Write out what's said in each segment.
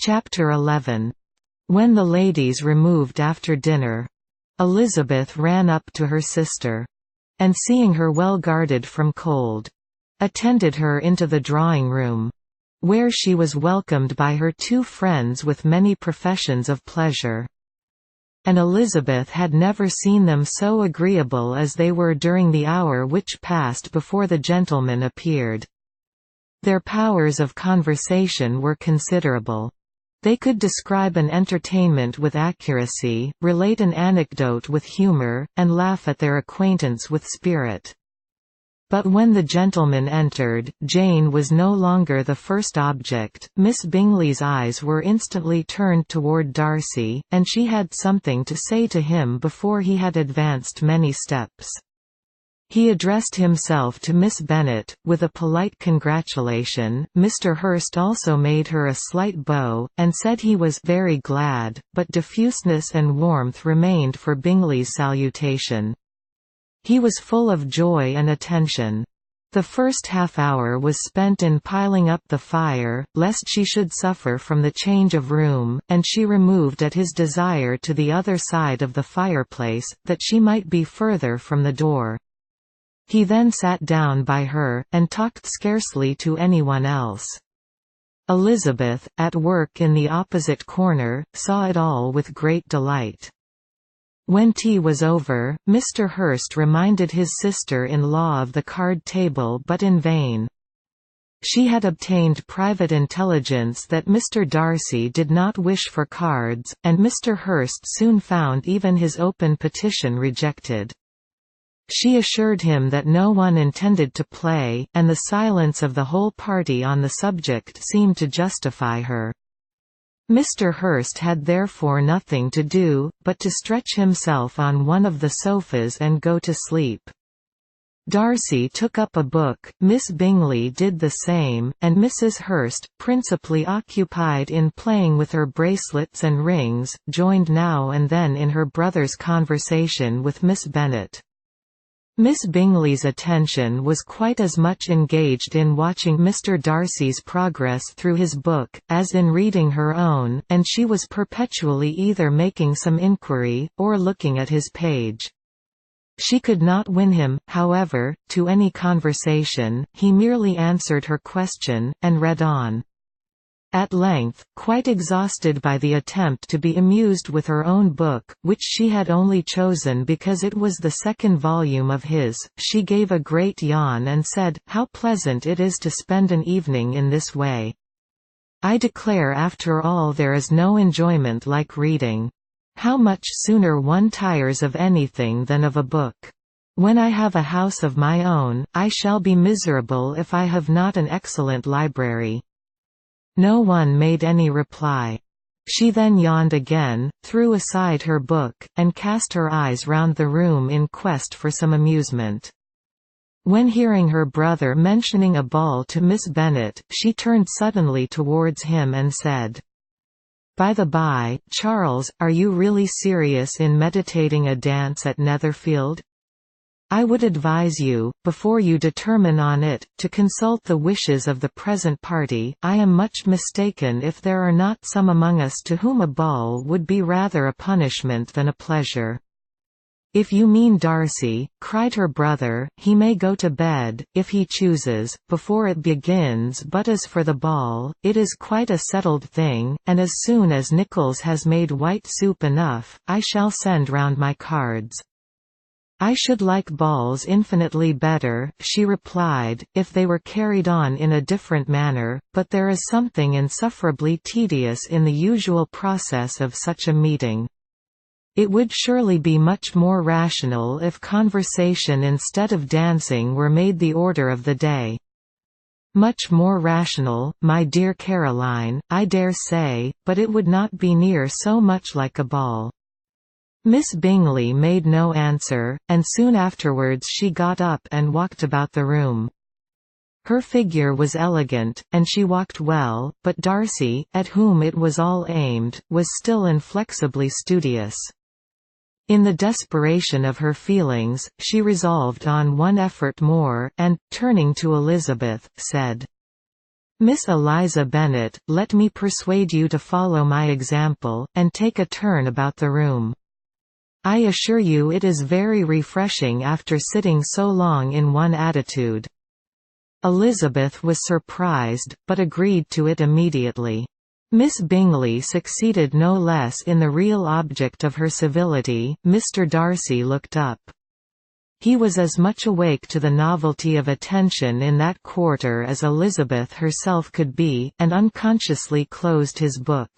Chapter 11. When the ladies removed after dinner, Elizabeth ran up to her sister, and seeing her well guarded from cold, attended her into the drawing-room, where she was welcomed by her two friends with many professions of pleasure. And Elizabeth had never seen them so agreeable as they were during the hour which passed before the gentlemen appeared. Their powers of conversation were considerable. They could describe an entertainment with accuracy, relate an anecdote with humour, and laugh at their acquaintance with spirit. But when the gentlemen entered, Jane was no longer the first object. Miss Bingley's eyes were instantly turned toward Darcy, and she had something to say to him before he had advanced many steps. He addressed himself to Miss Bennet, with a polite congratulation. Mr. Hurst also made her a slight bow, and said he was very glad, but diffuseness and warmth remained for Bingley's salutation. He was full of joy and attention. The first half-hour was spent in piling up the fire, lest she should suffer from the change of room, and she removed at his desire to the other side of the fireplace, that she might be further from the door. He then sat down by her, and talked scarcely to anyone else. Elizabeth, at work in the opposite corner, saw it all with great delight. When tea was over, Mr. Hurst reminded his sister-in-law of the card table, but in vain. She had obtained private intelligence that Mr. Darcy did not wish for cards, and Mr. Hurst soon found even his open petition rejected. She assured him that no one intended to play, and the silence of the whole party on the subject seemed to justify her. Mr. Hurst had therefore nothing to do, but to stretch himself on one of the sofas and go to sleep. Darcy took up a book, Miss Bingley did the same, and Mrs. Hurst, principally occupied in playing with her bracelets and rings, joined now and then in her brother's conversation with Miss Bennet. Miss Bingley's attention was quite as much engaged in watching Mr. Darcy's progress through his book, as in reading her own, and she was perpetually either making some inquiry, or looking at his page. She could not win him, however, to any conversation. He merely answered her question, and read on. At length, quite exhausted by the attempt to be amused with her own book, which she had only chosen because it was the second volume of his, she gave a great yawn and said, "How pleasant it is to spend an evening in this way! I declare after all there is no enjoyment like reading. How much sooner one tires of anything than of a book! When I have a house of my own, I shall be miserable if I have not an excellent library." No one made any reply. She then yawned again, threw aside her book, and cast her eyes round the room in quest for some amusement. When hearing her brother mentioning a ball to Miss Bennet, she turned suddenly towards him and said, "By the by, Charles, are you really serious in meditating a dance at Netherfield? I would advise you, before you determine on it, to consult the wishes of the present party. I am much mistaken if there are not some among us to whom a ball would be rather a punishment than a pleasure." "If you mean Darcy," cried her brother, "he may go to bed, if he chooses, before it begins, but as for the ball, it is quite a settled thing, and as soon as Nicholas has made white soup enough, I shall send round my cards." "I should like balls infinitely better," she replied, "if they were carried on in a different manner, but there is something insufferably tedious in the usual process of such a meeting. It would surely be much more rational if conversation instead of dancing were made the order of the day." "Much more rational, my dear Caroline, I dare say, but it would not be near so much like a ball." Miss Bingley made no answer, and soon afterwards she got up and walked about the room. Her figure was elegant, and she walked well, but Darcy, at whom it was all aimed, was still inflexibly studious. In the desperation of her feelings, she resolved on one effort more, and, turning to Elizabeth, said, Miss Eliza Bennet, let me persuade you to follow my example, and take a turn about the room. I assure you it is very refreshing after sitting so long in one attitude." Elizabeth was surprised, but agreed to it immediately. Miss Bingley succeeded no less in the real object of her civility. Mr. Darcy looked up. He was as much awake to the novelty of attention in that quarter as Elizabeth herself could be, and unconsciously closed his book.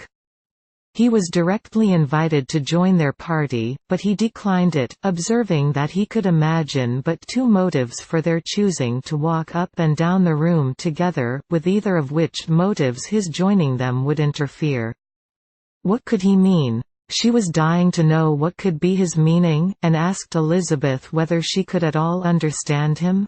He was directly invited to join their party, but he declined it, observing that he could imagine but two motives for their choosing to walk up and down the room together, with either of which motives his joining them would interfere. What could he mean? She was dying to know what could be his meaning, and asked Elizabeth whether she could at all understand him.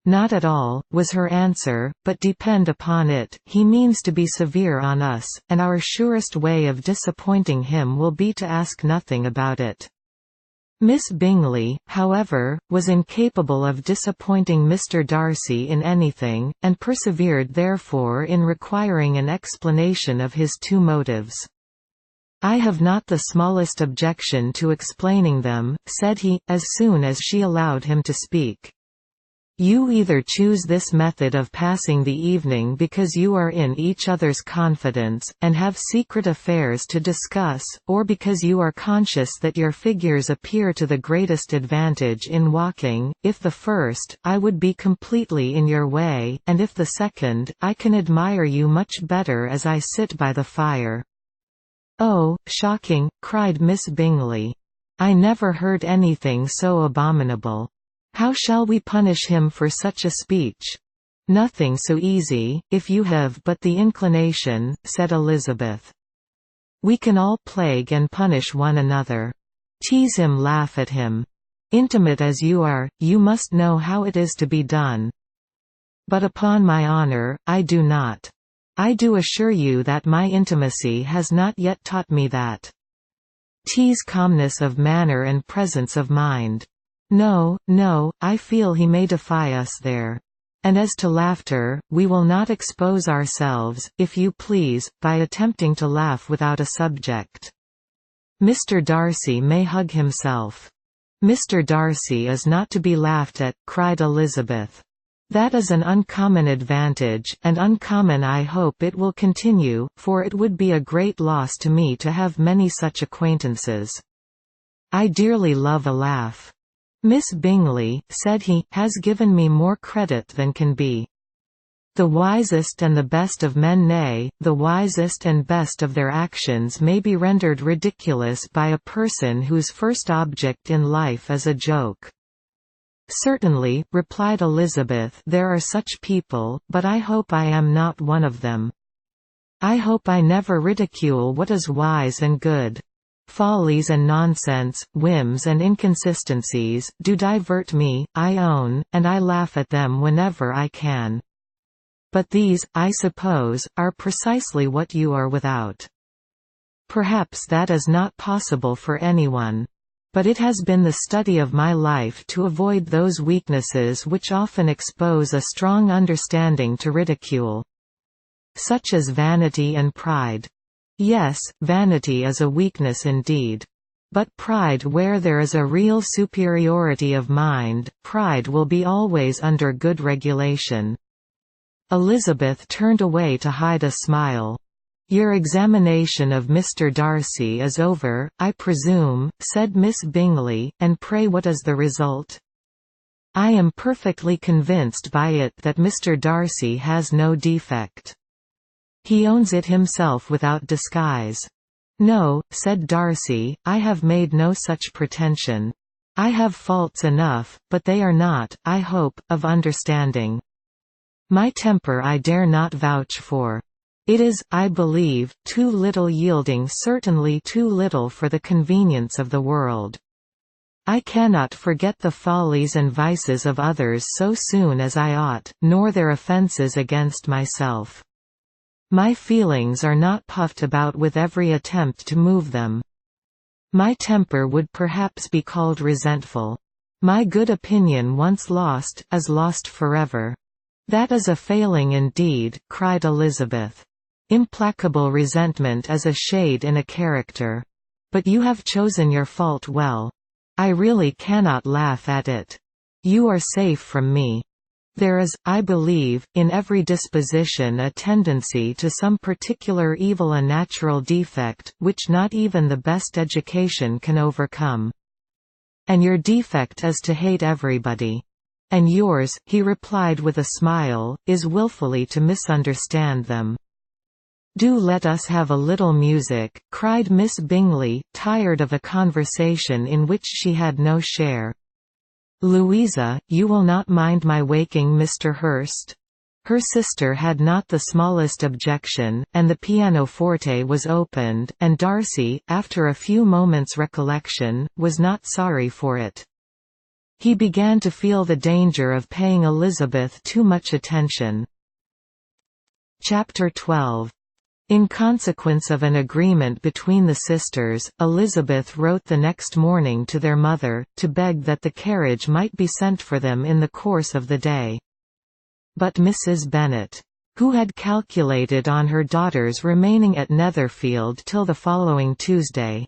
"Not at all," was her answer, "but depend upon it, he means to be severe on us, and our surest way of disappointing him will be to ask nothing about it." Miss Bingley, however, was incapable of disappointing Mr. Darcy in anything, and persevered therefore in requiring an explanation of his two motives. "I have not the smallest objection to explaining them," said he, as soon as she allowed him to speak. "You either choose this method of passing the evening because you are in each other's confidence, and have secret affairs to discuss, or because you are conscious that your figures appear to the greatest advantage in walking. If the first, I would be completely in your way, and if the second, I can admire you much better as I sit by the fire." "Oh, shocking!" cried Miss Bingley. "I never heard anything so abominable. How shall we punish him for such a speech?" "Nothing so easy, if you have but the inclination," said Elizabeth. "We can all plague and punish one another. Tease him, laugh at him. Intimate as you are, you must know how it is to be done." "But upon my honour, I do not. I do assure you that my intimacy has not yet taught me that. Tease calmness of manner and presence of mind. No, no, I feel he may defy us there. And as to laughter, we will not expose ourselves, if you please, by attempting to laugh without a subject. Mr. Darcy may hug himself." "Mr. Darcy is not to be laughed at," cried Elizabeth. "That is an uncommon advantage, and uncommon I hope it will continue, for it would be a great loss to me to have many such acquaintances. I dearly love a laugh. Miss Bingley," said he, "has given me more credit than can be. The wisest and the best of men, nay, the wisest and best of their actions may be rendered ridiculous by a person whose first object in life is a joke." "Certainly," replied Elizabeth, "there are such people, but I hope I am not one of them. I hope I never ridicule what is wise and good. Follies and nonsense, whims and inconsistencies, do divert me, I own, and I laugh at them whenever I can. But these, I suppose, are precisely what you are without. Perhaps that is not possible for anyone. But it has been the study of my life to avoid those weaknesses which often expose a strong understanding to ridicule. Such as vanity and pride. Yes, vanity is a weakness indeed. But pride, where there is a real superiority of mind, pride will be always under good regulation." Elizabeth turned away to hide a smile. "Your examination of Mr. Darcy is over, I presume," said Miss Bingley, "and pray what is the result?" "I am perfectly convinced by it that Mr. Darcy has no defect. He owns it himself without disguise." "No," said Darcy, "I have made no such pretension. I have faults enough, but they are not, I hope, of understanding. My temper I dare not vouch for. It is, I believe, too little yielding, certainly too little for the convenience of the world. I cannot forget the follies and vices of others so soon as I ought, nor their offences against myself. My feelings are not puffed about with every attempt to move them. My temper would perhaps be called resentful. My good opinion once lost, is lost forever. "That is a failing indeed," cried Elizabeth. "Implacable resentment is a shade in a character. But you have chosen your fault well. I really cannot laugh at it. You are safe from me. There is, I believe, in every disposition a tendency to some particular evil, a natural defect, which not even the best education can overcome. And your defect is to hate everybody. And yours," he replied with a smile, "is wilfully to misunderstand them." "Do let us have a little music," cried Miss Bingley, tired of a conversation in which she had no share. "Louisa, you will not mind my waking Mr. Hurst?" Her sister had not the smallest objection, and the pianoforte was opened, and Darcy, after a few moments' recollection, was not sorry for it. He began to feel the danger of paying Elizabeth too much attention. Chapter 12. In consequence of an agreement between the sisters, Elizabeth wrote the next morning to their mother, to beg that the carriage might be sent for them in the course of the day. But Mrs. Bennet, who had calculated on her daughters remaining at Netherfield till the following Tuesday,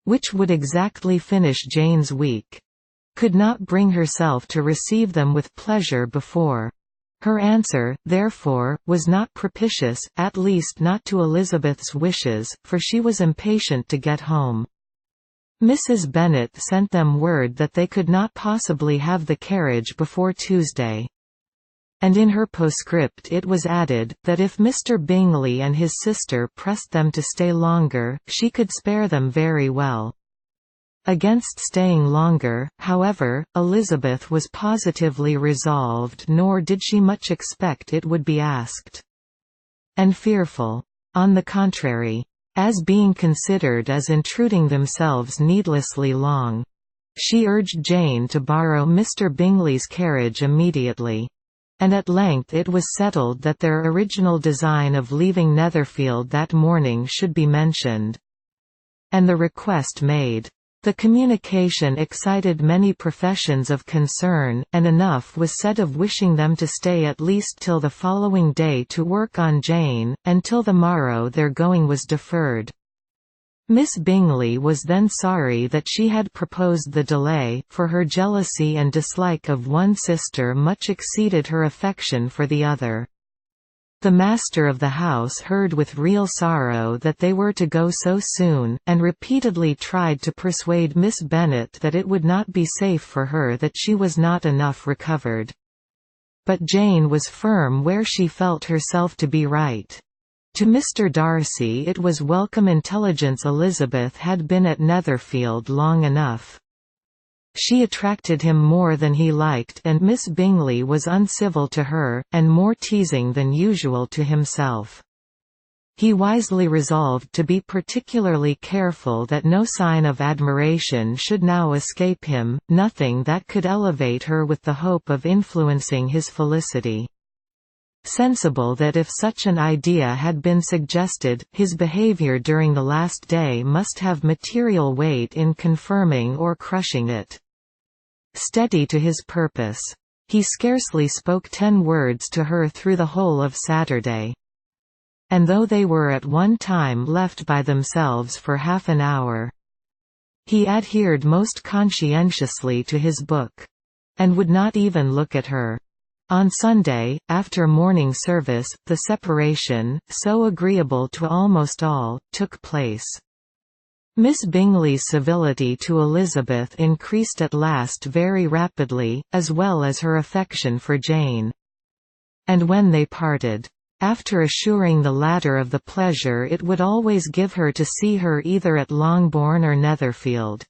which would exactly finish Jane's week, could not bring herself to receive them with pleasure before. Her answer, therefore, was not propitious, at least not to Elizabeth's wishes, for she was impatient to get home. Mrs. Bennet sent them word that they could not possibly have the carriage before Tuesday. And in her postscript it was added, that if Mr. Bingley and his sister pressed them to stay longer, she could spare them very well. Against staying longer, however, Elizabeth was positively resolved, nor did she much expect it would be asked. And fearful, on the contrary, as being considered as intruding themselves needlessly long, she urged Jane to borrow Mr. Bingley's carriage immediately. And at length it was settled that their original design of leaving Netherfield that morning should be mentioned, and the request made. The communication excited many professions of concern, and enough was said of wishing them to stay at least till the following day to work on Jane, and till the morrow their going was deferred. Miss Bingley was then sorry that she had proposed the delay, for her jealousy and dislike of one sister much exceeded her affection for the other. The master of the house heard with real sorrow that they were to go so soon, and repeatedly tried to persuade Miss Bennet that it would not be safe for her, that she was not enough recovered. But Jane was firm where she felt herself to be right. To Mr. Darcy it was welcome intelligence Elizabeth had been at Netherfield long enough. She attracted him more than he liked, and Miss Bingley was uncivil to her, and more teasing than usual to himself. He wisely resolved to be particularly careful that no sign of admiration should now escape him, nothing that could elevate her with the hope of influencing his felicity. Sensible that if such an idea had been suggested, his behaviour during the last day must have material weight in confirming or crushing it. Steady to his purpose, he scarcely spoke 10 words to her through the whole of Saturday. And though they were at one time left by themselves for half an hour, he adhered most conscientiously to his book, and would not even look at her. On Sunday, after morning service, the separation, so agreeable to almost all, took place. Miss Bingley's civility to Elizabeth increased at last very rapidly, as well as her affection for Jane. And when they parted, after assuring the latter of the pleasure it would always give her to see her either at Longbourn or Netherfield,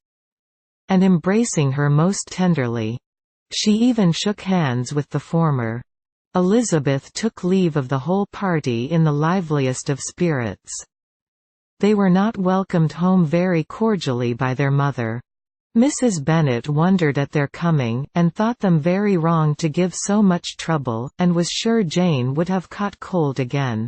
and embracing her most tenderly, she even shook hands with the former, Elizabeth took leave of the whole party in the liveliest of spirits. They were not welcomed home very cordially by their mother. Mrs. Bennet wondered at their coming, and thought them very wrong to give so much trouble, and was sure Jane would have caught cold again.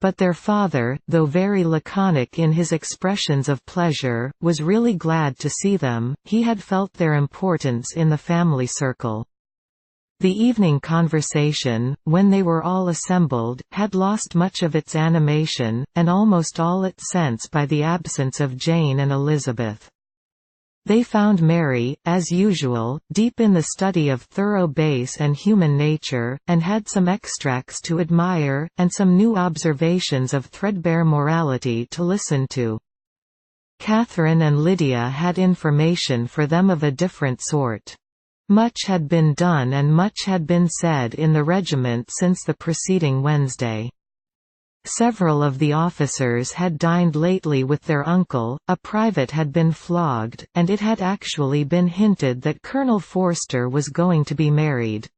But their father, though very laconic in his expressions of pleasure, was really glad to see them. He had felt their importance in the family circle. The evening conversation, when they were all assembled, had lost much of its animation, and almost all its sense by the absence of Jane and Elizabeth. They found Mary, as usual, deep in the study of thorough base and human nature, and had some extracts to admire, and some new observations of threadbare morality to listen to. Catherine and Lydia had information for them of a different sort. Much had been done and much had been said in the regiment since the preceding Wednesday. Several of the officers had dined lately with their uncle, a private had been flogged, and it had actually been hinted that Colonel Forster was going to be married.